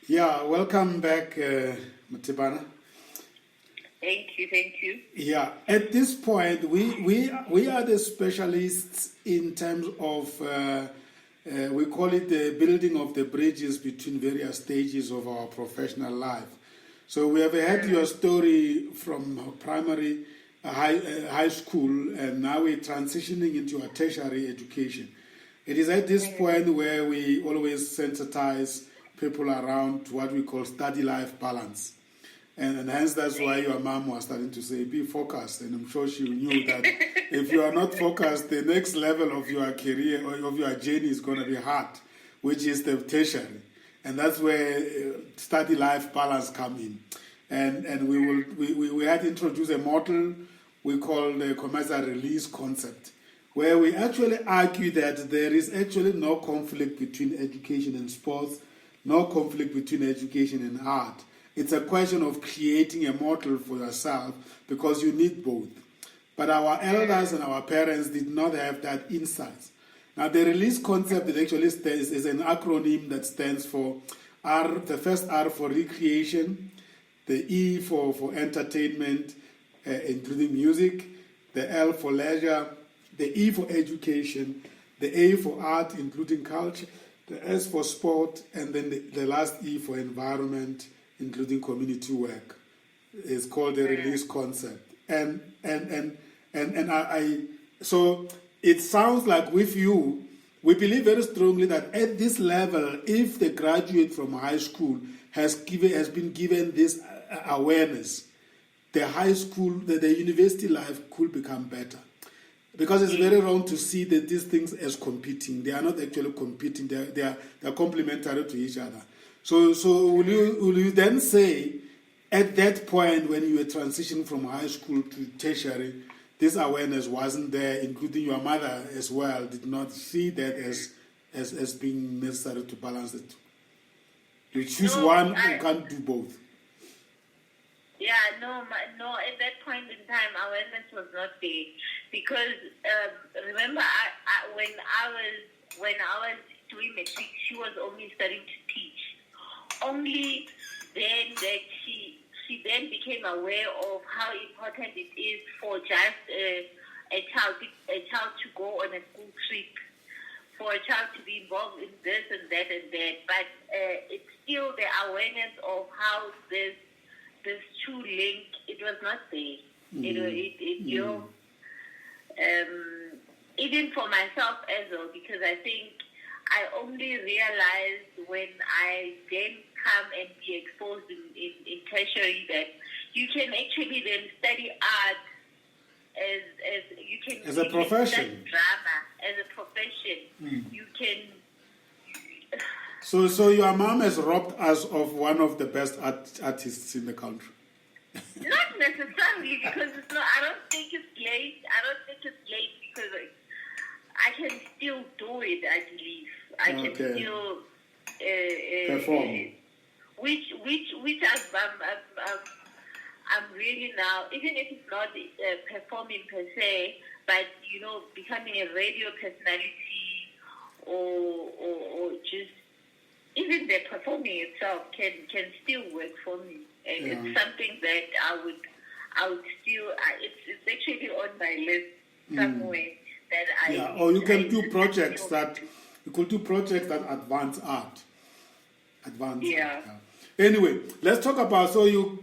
Yeah, welcome back, Mothepana. Thank you. Yeah, at this point, we are the specialists in terms of, we call it the building of the bridges between various stages of our professional life. So we have had your story from primary, high school, and now we're transitioning into a tertiary education. It is at this point where we always sensitize people around what we call study life balance. And hence that's why your mom was starting to say, be focused. And I'm sure she knew that if you are not focused, the next level of your career or of your journey is going to be hard, which is the tertiary. And that's where study life balance come in. And we had introduced a model we call the commercial release concept, where we actually argue that there is actually no conflict between education and sports, no conflict between education and art. It's a question of creating a model for yourself because you need both. But our elders and our parents did not have that insight. Now, the release concept it actually is an acronym that stands for R, the first R for recreation, the E for entertainment, including music, the L for leisure, the E for education, the A for art, including culture, the S for sport, and then the last E for environment, including community work. It's called the release concept. And so it sounds like with you, we believe very strongly that at this level, if the graduate from high school has been given this awareness, the high school, the university life could become better. Because it's very wrong to see that these things as competing. They are not actually competing. They are complementary to each other. So will you then say, at that point when you were transitioning from high school to tertiary, this awareness wasn't there, including your mother as well, did not see that as being necessary to balance it? You choose one, you can't do both. Yeah, no. At that point in time, awareness was not there because remember, when I was doing matric, she was only starting to teach. Only then that she then became aware of how important it is for just a child to go on a school trip, for a child to be involved in this and that and that. But it's still the awareness of how this true link, it was not there. Even for myself as well, because I think I only realized when I then come and be exposed in tertiary that you can actually then study art as a profession, study drama as a profession. You can. So your mom has robbed us of one of the best artists in the country. Not necessarily, because it's not. I don't think it's late. Because I can still do it. I believe I can still perform. Which I'm really now. Even if it's not performing per se, but becoming a radio personality or just. Even the performing itself can still work for me, and it's something that I would still. It's actually on my list somewhere that I. Yeah, or you can do projects that you could do projects that advance art. Art. Yeah. Anyway, let's talk about. So you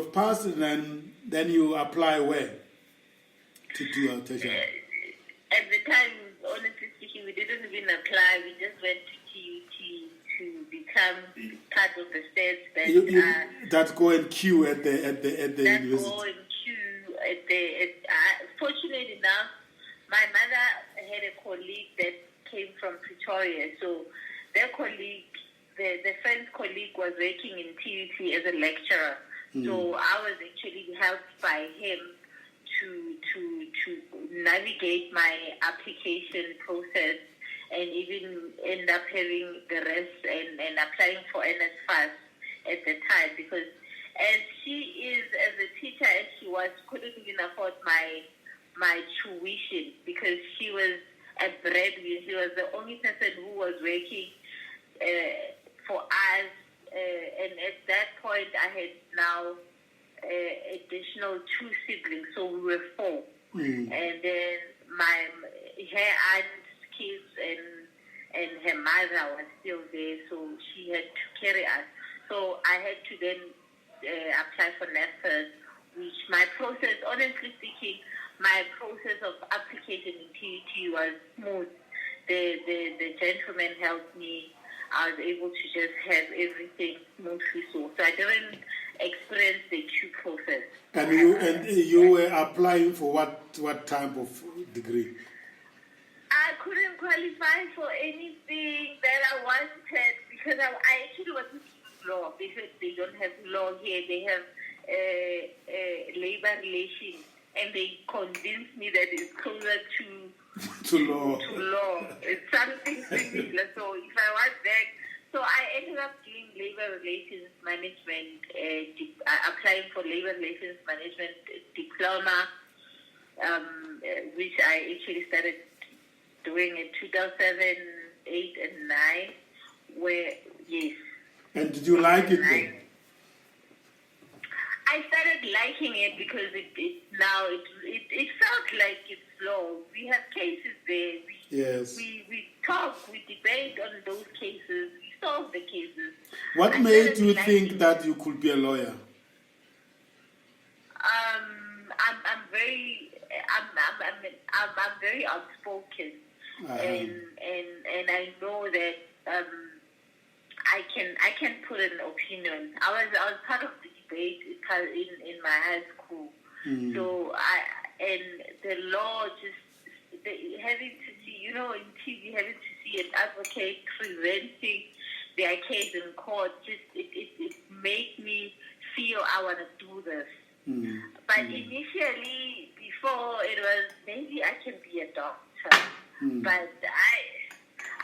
have passed, and then you apply where to do your tertiary. At the time, honestly speaking, we didn't even apply. We just went to TUT to become part of the states that go and queue at the university. That go and queue fortunately enough, my mother had a colleague that came from Pretoria, so their colleague, the friend's colleague, was working in TUT as a lecturer. So I was actually helped by him to navigate my application process, and even end up having the rest and applying for NSFAS at the time, because as she is, as a teacher as she was, couldn't even afford my tuition, because she was a breadwinner. She was the only person who was working for us at that point I had now additional 2 siblings, so we were 4. And then her aunt's kids and her mother was still there, so she had to carry us. So I had to then apply for NSFAS, which my process, honestly speaking, my process of application in TUT was smooth. The gentleman helped me. I was able to just have everything smoothly. So I didn't experience the queue process. And you were applying for what type of degree? I couldn't qualify for anything that I wanted because I actually wanted to do law because they don't have law here. They have labor relations, and they convinced me that it's closer to law. To law. It's something similar. So if I was there, so I ended up doing labor relations management, applying for labor relations management diploma, which I actually started doing in 2008 and 9. Where yes. And did you like it then? I started liking it because it felt like it's law. We have cases there. We talk, we debate on those cases, we solve the cases. What made you think that you could be a lawyer? I'm very outspoken, and I know that I can put an opinion. I was part of the debate in my high school. So and the law just having to see, in TV, having to see an advocate presenting their case in court, it made me feel I want to do this. But initially, before it was maybe I can be a doctor, but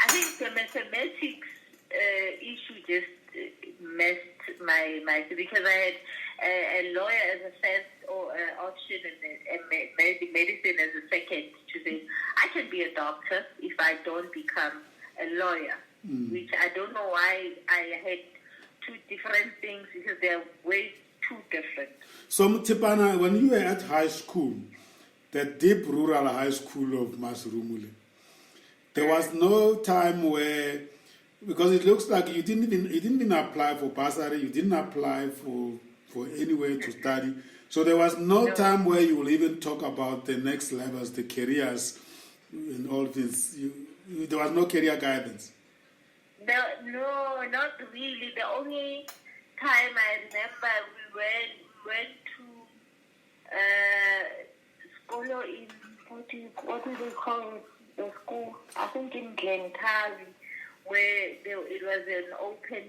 I think the mathematics issue just messed my because I had a lawyer as a first option and medicine as a second to say I can be a doctor if I don't become a lawyer, which I don't know why I had 2 different things because they're way too different. So Mothepana, when you were at high school, the deep rural high school of Masrumule, there was no time where, because it looks like you didn't even apply for bursary, you didn't apply for anywhere to study. So there was no time where you will even talk about the next levels, the careers, and all this. There was no career guidance. No, not really. The only time I remember we went to school in what do they call it? The school? I think in Glenkari, where it was an open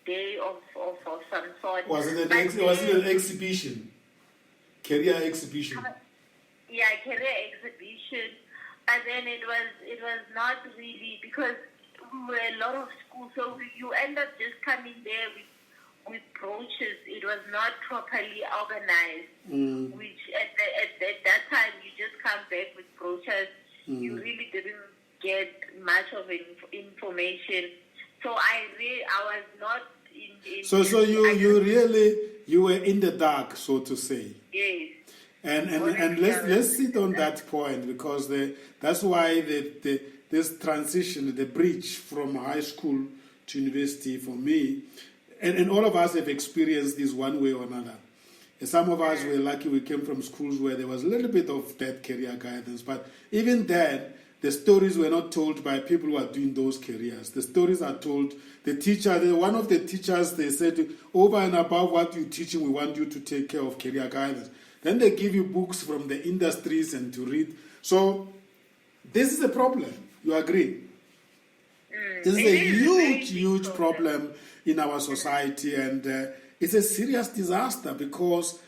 day of some sort. Was it an exhibition? Career exhibition? Yeah, career exhibition. And then it was not really, because we were a lot of schools, so you end up just coming there with brochures. It was not properly organized, which at that time you just come back with brochures. You really didn't get much of information. So I was not in So you were in the dark, so to say. Yes. And let's sit on that point, because that's why this transition, the bridge from high school to university for me, and all of us have experienced this one way or another. And some of us were lucky we came from schools where there was a little bit of that career guidance, but even then, the stories were not told by people who are doing those careers. The stories are told, one of the teachers, they said, over and above what you're teaching, we want you to take care of career guidance. Then they give you books from the industries and to read. So this is a problem. You agree? This is a huge problem in our society, and it's a serious disaster, because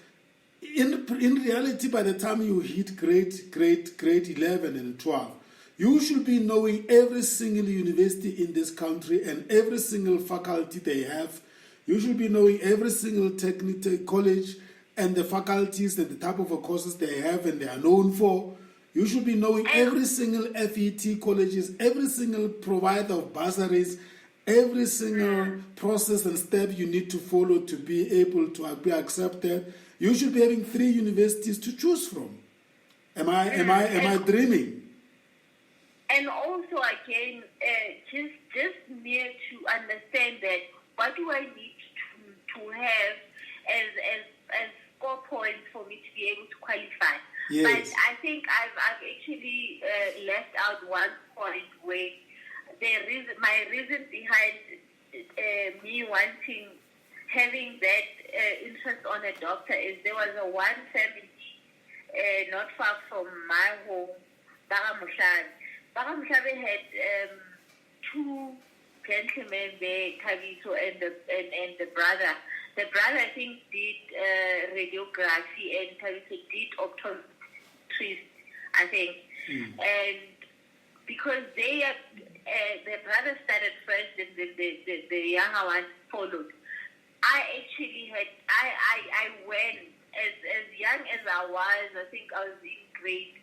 in reality, by the time you hit grade 11 and 12, you should be knowing every single university in this country and every single faculty they have. You should be knowing every single technical college and the faculties and the type of courses they have and they are known for. You should be knowing every single FET colleges, every single provider of bursaries, every single process and step you need to follow to be able to be accepted. You should be having 3 universities to choose from. Am I dreaming? And also, again, just need to understand that what do I need to have as score points for me to be able to qualify? Yes. But I think I've actually left out one point where my reason behind me having that interest on a doctor is there was a one family not far from my home, Bagamushabe had 2 gentlemen there, Kaviso and the brother. The brother, I think, did radiography and Kaviso did optometrist, I think. And because they are, the brother started first and the younger one followed. I actually I went, as young as I was, I think I was in grade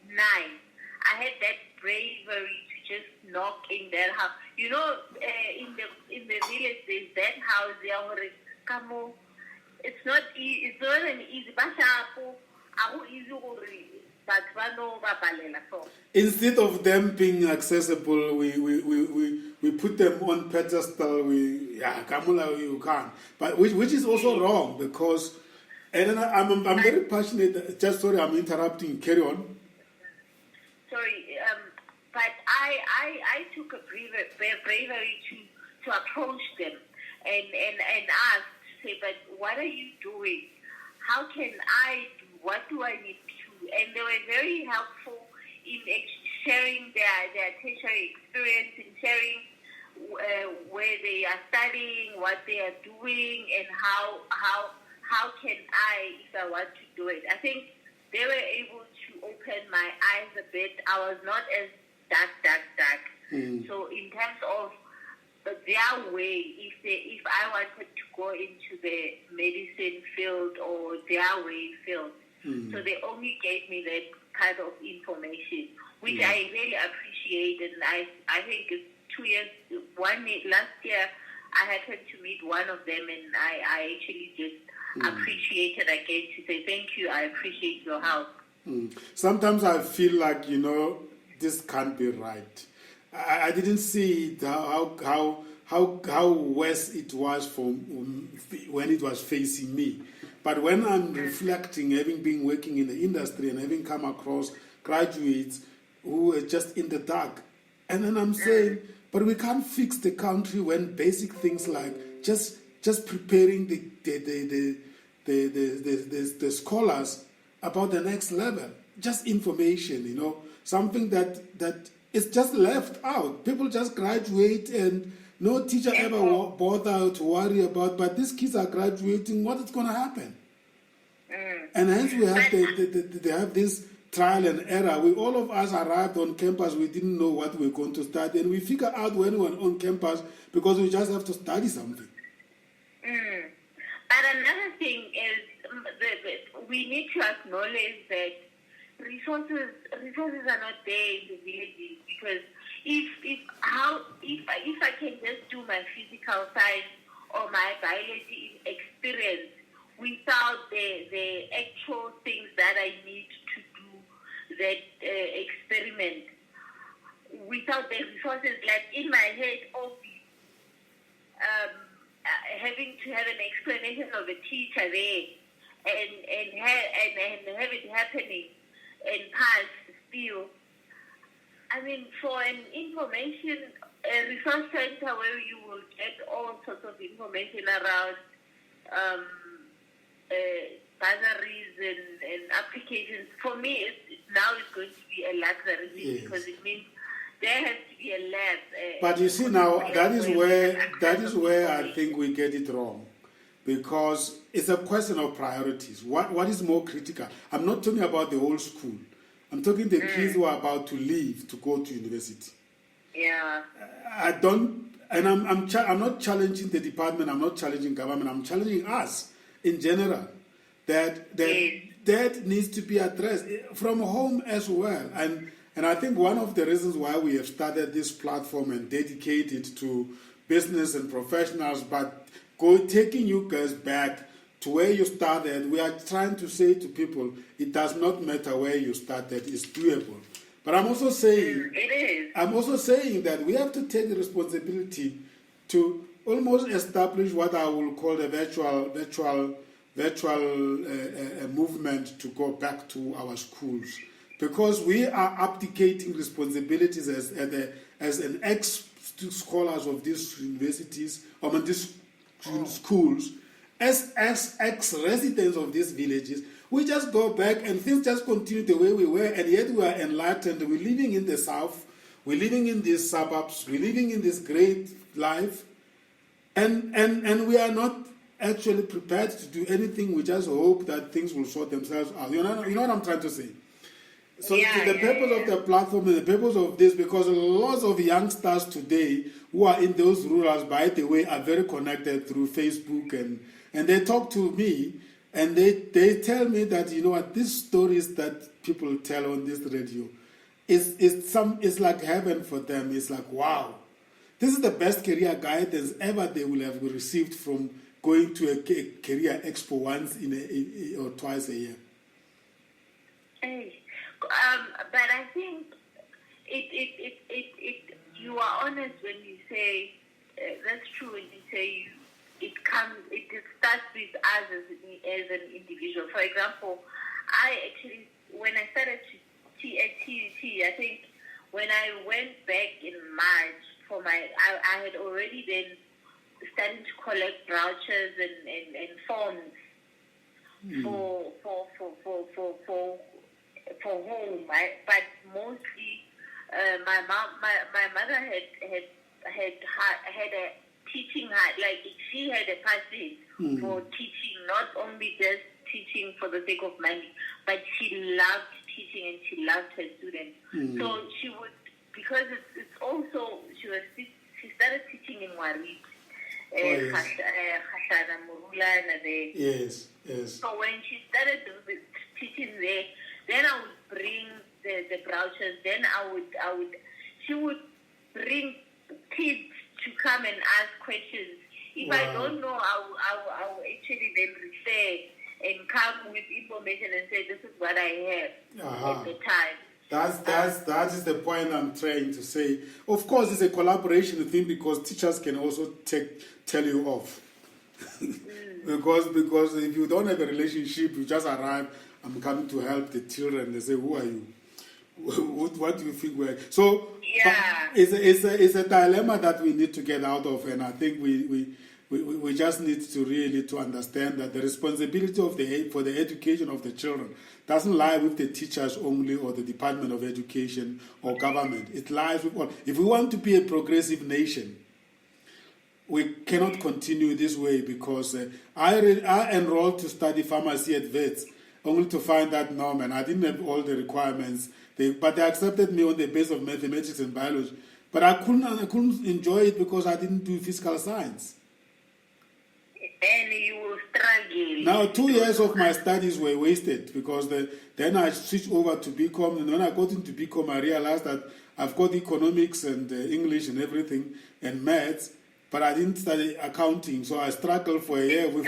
9. I had that bravery to just knock in that house. You know, in the village, there's that house there. It's not easy. It's not an easy. Instead of them being accessible, we put them on pedestal. You can't. But which is also wrong, because, and I'm very passionate. Just sorry, I'm interrupting. Carry on. Sorry, but I took a bravery to approach them and ask, say, but what are you doing? How can I do? What do I need to? And they were very helpful in sharing their tertiary experience, in sharing where they are studying, what they are doing, and how can I, if I want to do it. I think they were able to open my eyes a bit. I was not as dark. So in terms of their way, if I wanted to go into the medicine field or their way field, so they only gave me that kind of information, which I really appreciate. And I think it's 2 years, last year, I happened to meet one of them, and I actually just appreciated again to say thank you. I appreciate your help. Sometimes I feel like, this can't be right. I didn't see it, how worse it was when it was facing me. But when I'm reflecting, having been working in the industry and having come across graduates who are just in the dark, and then I'm saying, but we can't fix the country when basic things like just preparing the scholars about the next level, just information, something that is just left out. People just graduate and no teacher ever bother to worry about, but these kids are graduating, what is going to happen? And hence we have they have this trial and error. All of us arrived on campus, we didn't know what we were going to study, and we figure out when we were on campus because we just have to study something. But another thing is we need to acknowledge that resources are not there in the villages, because if I can just do my physical science or my biology experience without the actual things that I need to do that experiment, without the resources, like in my head, having to have an explanation of a teacher there and have it happening and pass still. I mean, for an information, a resource center where you will get all sorts of information around bursaries and applications, for me, now it's going to be a luxury, because it means there has to be a lab. But you see now, that is where I think we get it wrong, because it's a question of priorities. What is more critical? I'm not talking about the whole school. I'm talking the kids who are about to leave to go to university. Yeah. I don't, and I'm not challenging the department. I'm not challenging government. I'm challenging us in general. That needs to be addressed from home as well. And I think one of the reasons why we have started this platform and dedicated to business and professionals, but taking you guys back to where you started. We are trying to say to people, it does not matter where you started, it's doable. But I'm also saying, that we have to take the responsibility to almost establish what I will call a virtual movement to go back to our schools, because we are abdicating responsibilities as an ex-scholars of these universities, these schools, as ex-residents of these villages. We just go back and things just continue the way we were, and yet we are enlightened. We're living in the south, we're living in these suburbs, we're living in this great life, and we are not actually prepared to do anything. We just hope that things will sort themselves out. You know what I'm trying to say? So the purpose of the platform and the purpose of this, because lots of youngsters today who are in those rurals, by the way, are very connected through Facebook, and they talk to me, and they tell me that, you know what, these stories that people tell on this radio, it's like heaven for them. It's like, wow, this is the best career guidance ever they will have received from going to a career expo once or twice a year. Hey, but I think you are honest when you say that's true. When you say it starts with us as an individual. For example, I actually, when I started at TUT, I think when I went back in March for I had already then started to collect vouchers and forms for home. But mostly, my mother had a teaching heart. Like, she had a passion for teaching, not only just teaching for the sake of money, but she loved teaching and she loved her students. So she would, because it's also, she started teaching in Warit. Yes. So when she started teaching there, then I would bring the brochures. Then she would bring kids to come and ask questions. If I don't know, I will actually then refer and come with information and say, this is what I have at the time. That is the point I'm trying to say. Of course, it's a collaboration thing, because teachers can also tell you off. because if you don't have a relationship, you just arrive, I'm coming to help the children. They say, who are you? What do you think we're... So it's a dilemma that we need to get out of, and I think we just need to really to understand that the responsibility for the education of the children doesn't lie with the teachers only, or the Department of Education or government. It lies with all. If we want to be a progressive nation, we cannot continue this way, because I enrolled to study pharmacy at VETS, only to find that, no, man, I didn't have all the requirements. But they accepted me on the basis of mathematics and biology. But I couldn't enjoy it because I didn't do physical science. And you will struggle. Now, 2 years of my studies were wasted, because then I switched over to BCom, and when I got into BCom, I realized that I've got economics and English and everything and maths, but I didn't study accounting, so I struggled for a year with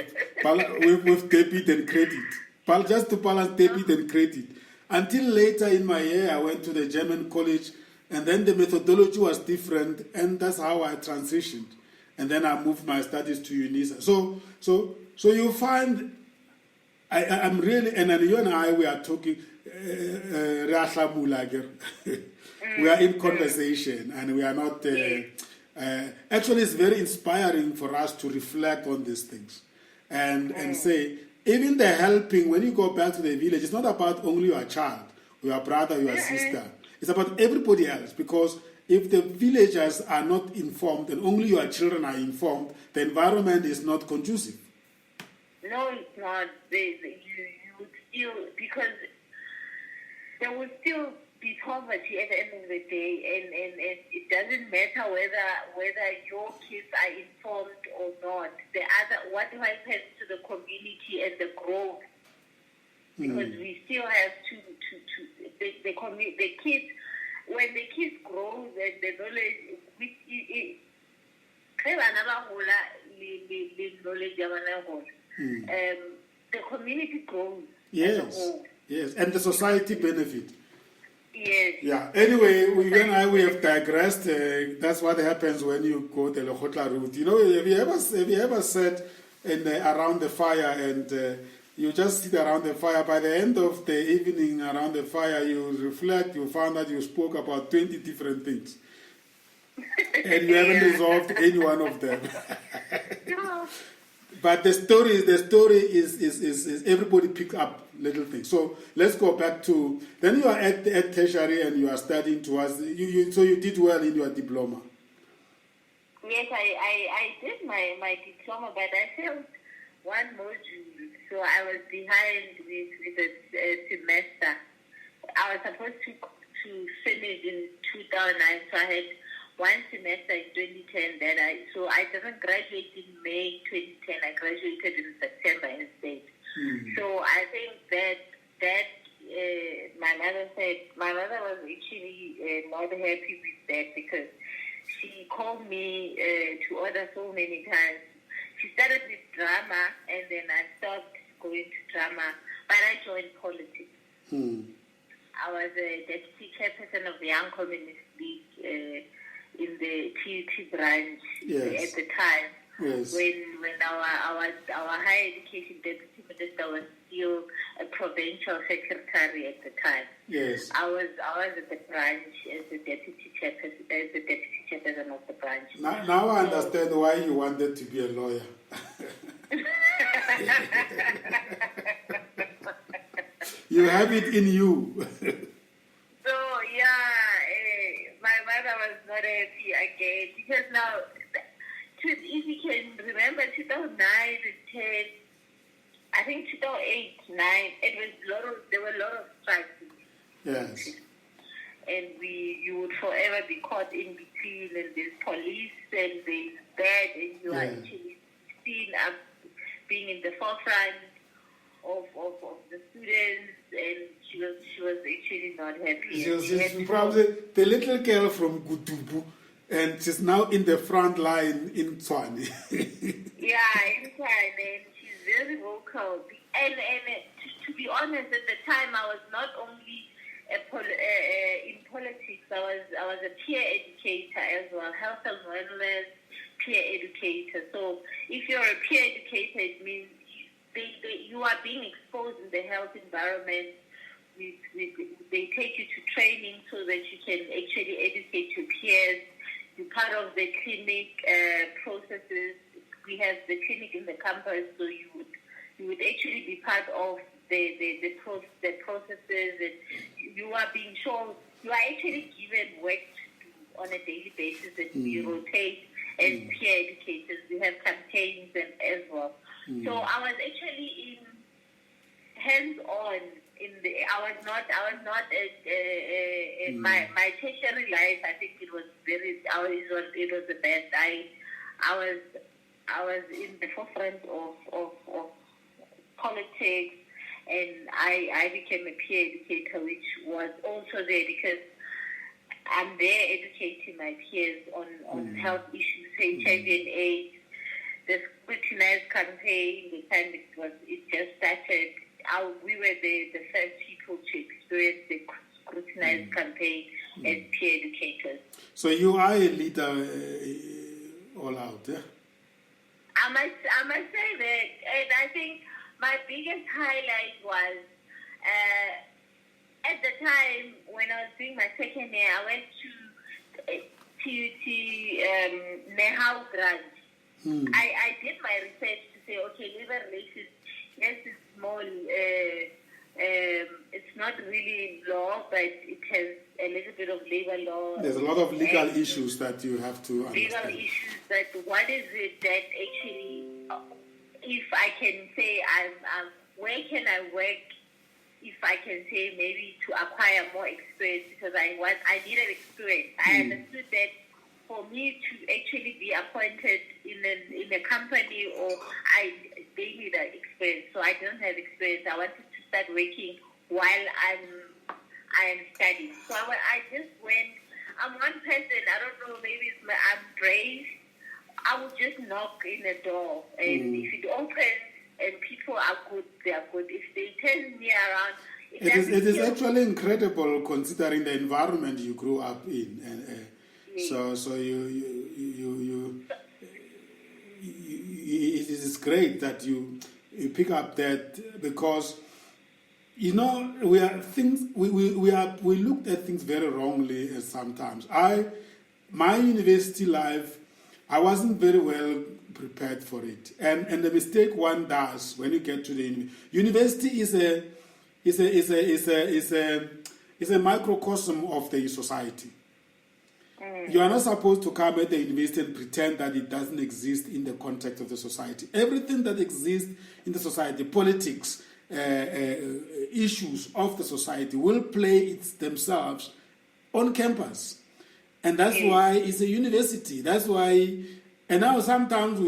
debit and credit, just to balance debit and credit. Until later in my year, I went to the German college, and then the methodology was different, and that's how I transitioned. And then I moved my studies to UNISA. So you find, I'm really, and then you and I, we are talking, we are in conversation, and we are not, actually it's very inspiring for us to reflect on these things and say, even the helping, when you go back to the village, it's not about only your child, your brother, your sister. It's about everybody else, because if the villagers are not informed and only your children are informed, the environment is not conducive. No, it's not. You would still, because there will still be poverty at the end of the day, and it doesn't matter whether your kids are informed or not. What happens to the community and the growth? Because we still have the kids. When the kids grow, the knowledge, the community grows as a Yes, whole. yes, and the society benefit. Yes. Yeah. Anyway, you and I, we have digressed. That's what happens when you go the Lekgotla route. You know, have you ever sat around the fire and you just sit around the fire? By the end of the evening, around the fire, you reflect. You found that you spoke about 20 different things, and you haven't resolved any one of them. No. But the story is everybody pick up little things. So let's go back to, then you are at tertiary and you are studying towards, so you did well in your diploma. Yes, I did my diploma, but I failed one module, so I was behind with a semester. I was supposed to finish in 2009, so I had one semester in 2010 so I didn't graduate in May 2010. I graduated in September instead. So I think that my mother was actually not happy with that, because she called me to order so many times. She started with drama, and then I stopped going to drama, but I joined politics. I was a deputy chairperson of the Young Communist League in the TUT branch at the time. Yes. When our higher education deputy minister was still a provincial secretary at the time. Yes. I was at the branch as the deputy chairperson of the branch. Now I understand why you wanted to be a lawyer. You have it in you. So my mother was not happy again, because now, if you can remember, 2009 and 10, I think 2008, 9, there were a lot of strikes. Yes. And you would forever be caught in between, and there's police and there's bed, and you are actually seen up being in the forefront of the students, and she was actually not happy. She's probably the little girl from Kutupu, and she's now in the front line in Tswane. Yeah, in Tswane, and she's very vocal. And to be honest, at the time I was not only in politics, I was a peer educator as well, health and wellness peer educator. So if you're a peer educator, it means you are being exposed in the health environment. They take you to training so that you can actually educate your peers. You're part of the clinic processes. We have the clinic in the campus, so you would actually be part of the processes, and you are being shown. You are actually given work to do on a daily basis, and we rotate as peer educators. We have campaigns and as well. So I was actually in hands-on. I was not my tertiary life. I think it was the best. I was in the forefront of politics, and I became a peer educator, which was also there because I'm there educating my peers on health issues, HIV and AIDS. The scrutinized campaign, the time it just started, we were the first people to experience the scrutinized campaign as peer educators. So you are a leader all out, yeah? I must say that, and I think my biggest highlight was at the time when I was doing my second year, I went to Nehau Grant. I did my research to say, okay, labor relations, yes, it's small. It's not really law, but it has a little bit of labor law. There's a lot of legal issues that you have to understand. Legal issues that what is it that actually, if I can say, where can I work, if I can say maybe to acquire more experience, because I needed experience. I understood that for me to actually be appointed in a company, or they need an experience. So I don't have experience. I wanted to start working while I'm studying. So I just went. I'm one person. I don't know. Maybe I'm brave. I would just knock in the door, and if it opens and people are good, they are good. If they turn me around, it is actually incredible considering the environment you grew up in, and so it is great that you pick up that, because we looked at things very wrongly sometimes. My university life, I wasn't very well prepared for it, and the mistake one does when you get to the university is a microcosm of the society. You are not supposed to come at the university and pretend that it doesn't exist in the context of the society. Everything that exists in the society, politics, issues of the society, will play themselves on campus. And that's why it's a university. That's why, and now sometimes,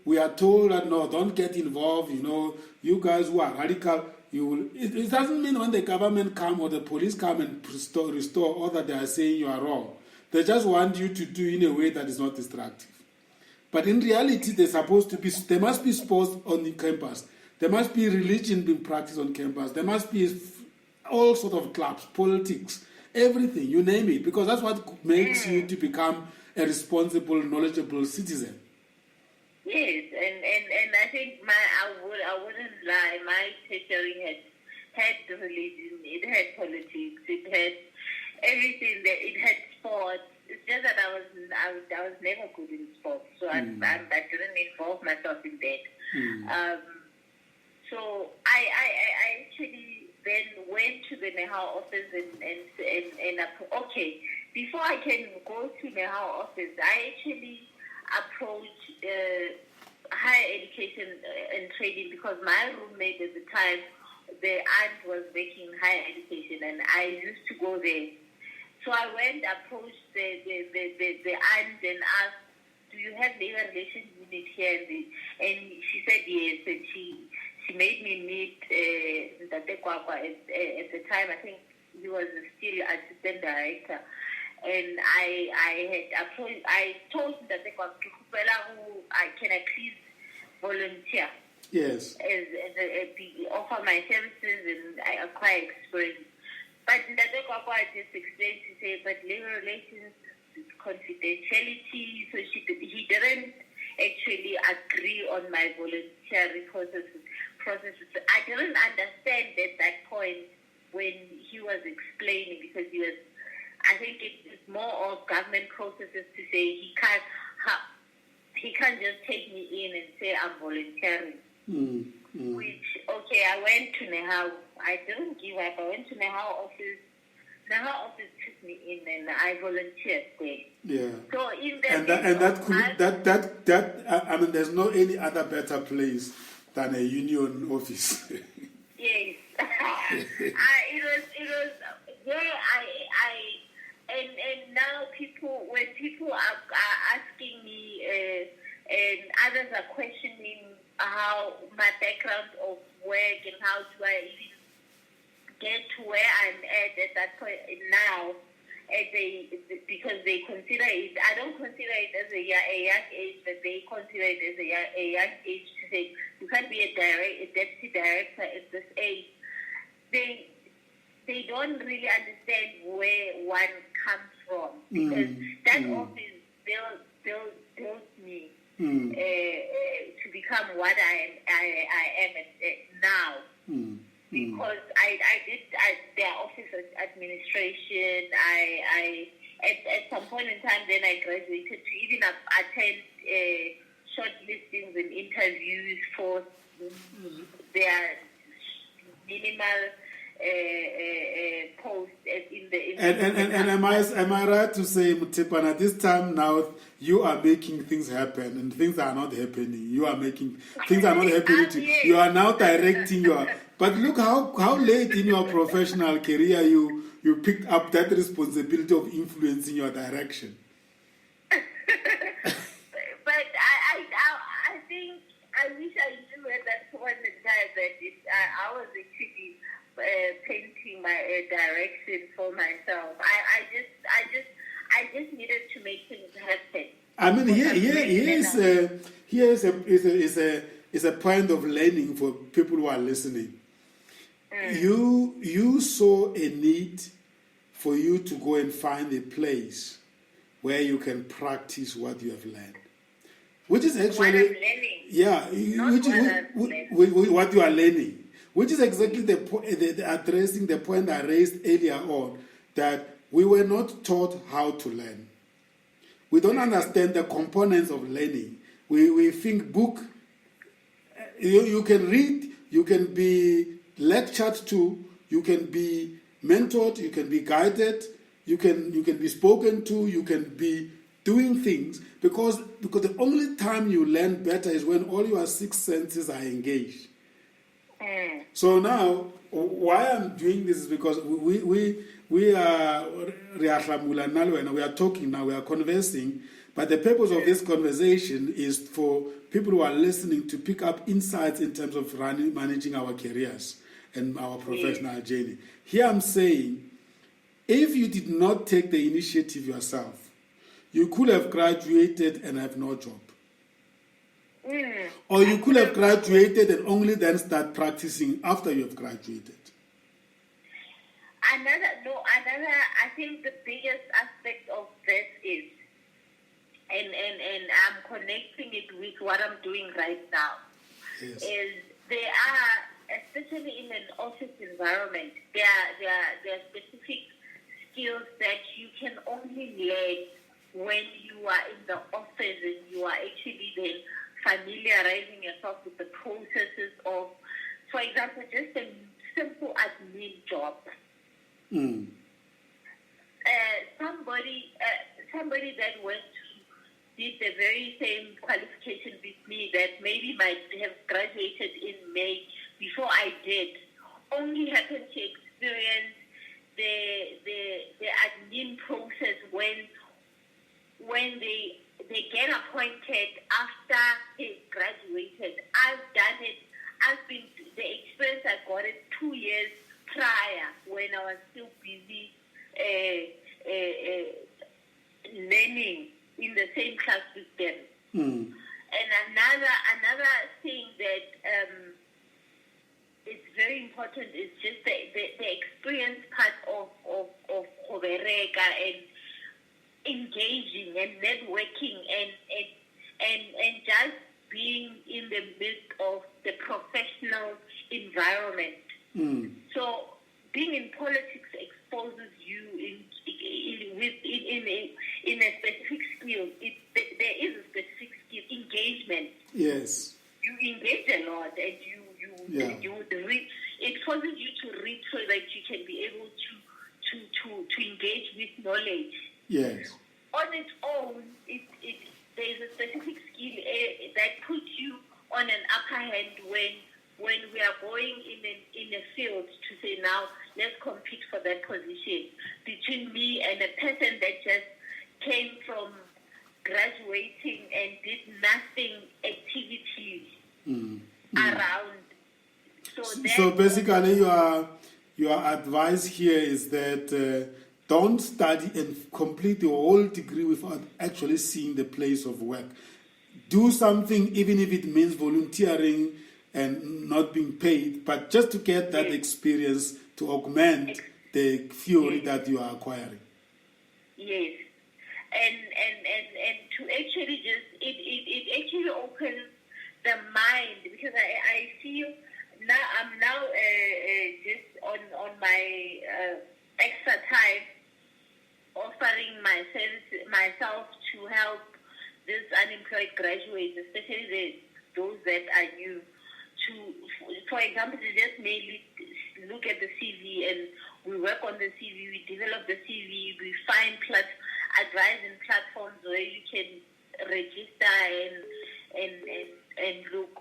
we are told that, no, don't get involved, you guys who are radical, it doesn't mean when the government come or the police come and restore all that they are saying you are wrong. They just want you to do in a way that is not destructive. But in reality, there must be sports on the campus. There must be religion being practiced on campus. There must be all sorts of clubs, politics, everything, you name it, because that's what makes you to become a responsible, knowledgeable citizen. Yes, and I think I wouldn't lie. My tertiary had religion, it had politics, it had everything. That it had sports. It's just that I was never good in sports, so I didn't involve myself in that. So I actually then went to the Nehao office and okay, before I can go to Nehao office, I actually approached higher education and training, because my roommate at the time, the aunt was making higher education, and I used to go there. So I went, approached the aunt and asked, do you have labor relations unit here? And she said yes, and she made me meet Ntate Kwakwa at the time. I think he was still assistant director. And I had approached, I told Ntate Kwakwa, can I please volunteer? Yes. Offer my services and I acquire experience. But Ntate Kwakwa just explained to say, but labor relations, confidentiality, so he didn't actually agree on my voluntary processes. I didn't understand at that point when he was explaining, because I think it's more of government processes to say he can't just take me in and say I'm volunteering. Which, okay, I went to Nehao. I didn't give up. I went to Nehao office. Nehao office took me in and I volunteered there. Yeah. So in I mean, there's no any other better place than a union office. Yes. It was where and now when people are asking me and others are questioning how my background of work and how do I even get to where I'm at that point now, because they consider it, I don't consider it as a young age, but they consider it as a young age to say you can't be a deputy director at this age. They don't really understand where one comes from, because that office built me to become what I am now. Because I did their office administration. I at some point in time, then I graduated to even attend short listings and interviews for their minimal post in the and am I right to say, Mothepana, this time now you are making things happen and things are not happening. You are making things are not happening. You are now directing your. But look how late in your professional career you picked up that responsibility of influencing your direction. But I think I wish I knew at that point in time that I was actually painting my direction for myself. I just needed to make things happen. I mean, here is a point of learning for people who are listening. You saw a need for you to go and find a place where you can practice what you have learned, which is actually what you are learning, which is exactly the addressing the point I raised earlier on, that we were not taught how to learn. We don't understand the components of learning. We think book. You can read. You can be lectured to. You can be mentored. You can be guided. You can be spoken to. You can be doing things because the only time you learn better is when all your six senses are engaged. So now, why I'm doing this is because we are talking now, we are conversing, but the purpose of this conversation is for people who are listening to pick up insights in terms of managing our careers and our professional journey. Here I'm saying, if you did not take the initiative yourself, you could have graduated and have no job. Or you could have graduated and only then start practicing after you have graduated. I think the biggest aspect of this is, and I'm connecting it with what I'm doing right now, is there are, especially in an office environment, there are specific skills that you can only learn when you are in the office and you are actually then familiarizing yourself with the processes of, for example, just a simple admin job. Somebody that did the very same qualification with me that maybe might have graduated in May before I did, only happened to experience the admin process when they get appointed after they graduated. I've done it. The experience I got it 2 years prior when I was still busy learning in the same class with them. And another thing that is very important is just the experience part of Khobereka and engaging and networking and just being in the midst of the professional environment. So being in politics exposes you in a specific skill. There is a specific skill, engagement. Yes. You engage a lot, and you would read. It forces you to read so that you can be able to engage with knowledge. Yes. On its own, there is a specific skill that puts you on an upper hand when we are going in a field to say, now let's compete for that position between me and a person that just came from graduating and did nothing activities around. So basically, your advice here is that don't study and complete your whole degree without actually seeing the place of work. Do something, even if it means volunteering and not being paid, but just to get that experience to augment the theory that you are acquiring. Yes, and to actually just it actually opens the mind, because I feel now I'm just on my extra time offering myself to help these unemployed graduates, especially those that are new. For example, to just mainly look at the CV, and we work on the CV, we develop the CV, we find advising platforms where you can register and look.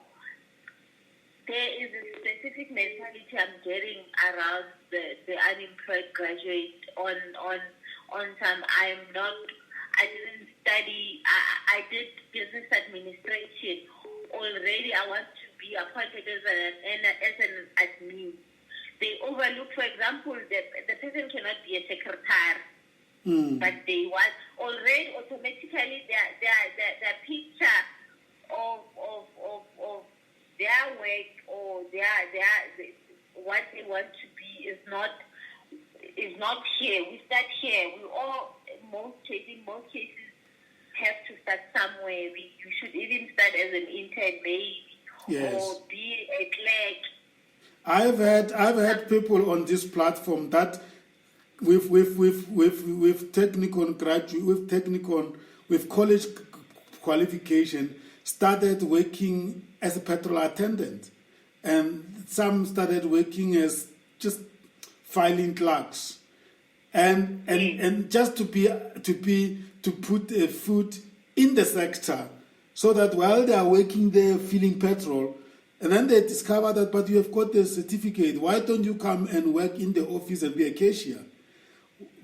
There is a specific mentality I'm getting around the unemployed graduate on some. I didn't study. I did business administration. Already I want to be appointed as an admin. They overlook, for example, the person cannot be a secretary. But they want already automatically their picture of their work or their what they want to be is not here. We start here. We all in most cases have to start somewhere. You should even start as an intern maybe, or be a clerk. I've had people on this platform that with technical graduate with college qualification started working as a petrol attendant, and some started working as just filing clerks, and just to put a foot in the sector, so that while they are working there filling petrol, and then they discover that, but you have got the certificate, why don't you come and work in the office and be a cashier?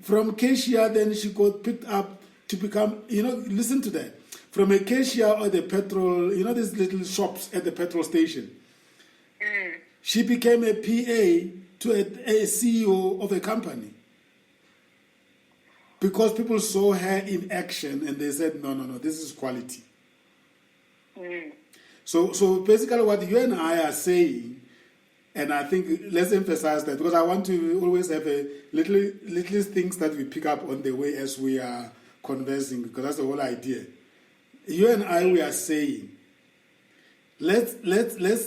From cashier, then she got picked up to become, listen to that. From a cashier or the petrol, these little shops at the petrol station. She became a PA to a CEO of a company. Because people saw her in action and they said, no, this is quality. So basically what you and I are saying, and I think let's emphasize that, because I want to always have a little things that we pick up on the way as we are conversing, because that's the whole idea. You and I, we are saying, let's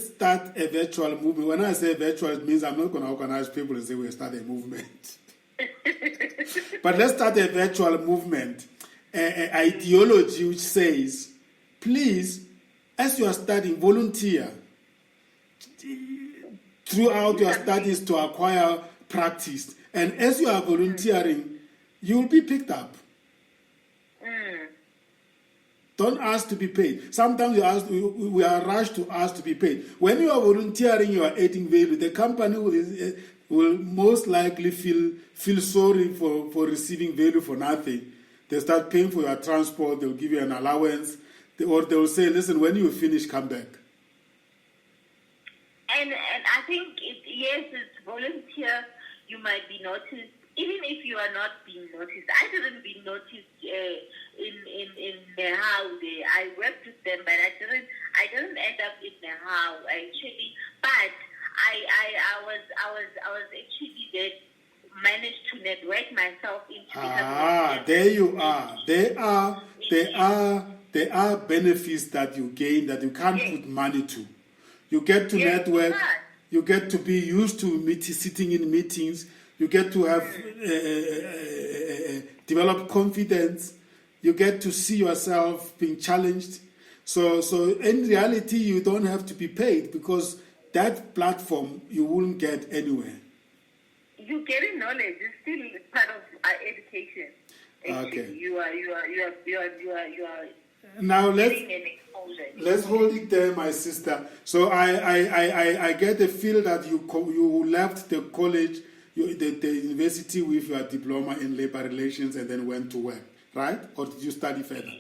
start a virtual movement. When I say virtual, it means I'm not going to organize people and say we'll start a movement. But let's start a virtual movement, an ideology which says, please, as you are studying, volunteer throughout your studies to acquire practice. And as you are volunteering, you will be picked up. Don't ask to be paid. Sometimes we are rushed to ask to be paid. When you are volunteering, you are adding value. The company will most likely feel sorry for receiving value for nothing. They start paying for your transport. They'll give you an allowance. Or they'll say, listen, when you finish, come back. And I think, it's volunteer. You might be noticed. Even if you are not being noticed. I didn't be noticed in the house. I worked with them, but I didn't end up in the house actually. But I was actually there, managed to network myself into. There you are. There are benefits that you gain that you can't put money to. You get to network. You get to be used to sitting in meetings. You get to have develop confidence. You get to see yourself being challenged. So in reality, you don't have to be paid, because that platform you won't get anywhere. You getting knowledge. It's still part of our education. Actually. Okay. You are. Now let's hold it there, my sister. So I get the feel that you left the college, the university with your diploma in labor relations and then went to work, right? Or did you study further?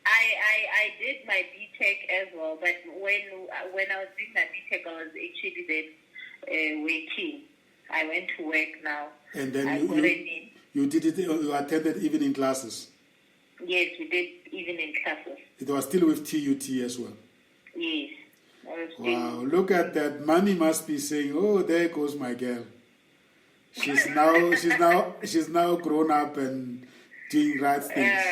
I did my BTech as well, but when I was doing my BTech, I was actually then working. I went to work now. And then you did it. You attended evening classes. Yes, we did evening classes. It was still with TUT as well. Yes. Wow! Look at that. Money must be saying, "Oh, there goes my girl. She's now grown up and doing right things."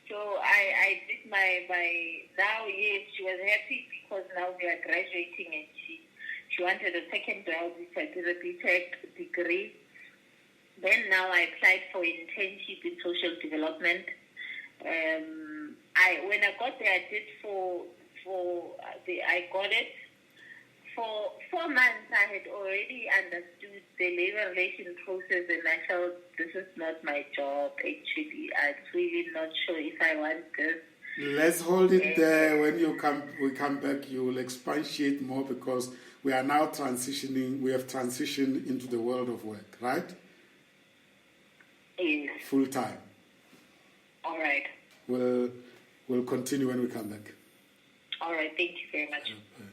So I did my now. Yes, she was happy because now we are graduating, and she wanted a second job, which I did a BTech degree. Then now I applied for internship in social development. When I got there, I did I got it. For 4 months, I had already understood the labor relation process, and I felt this is not my job. Actually, I'm really not sure if I want this. Let's hold it there. When we come back, you will expatiate more, because we are now transitioning. We have transitioned into the world of work, right? Yes. Full time. All right. We'll continue when we come back. All right. Thank you very much. Okay.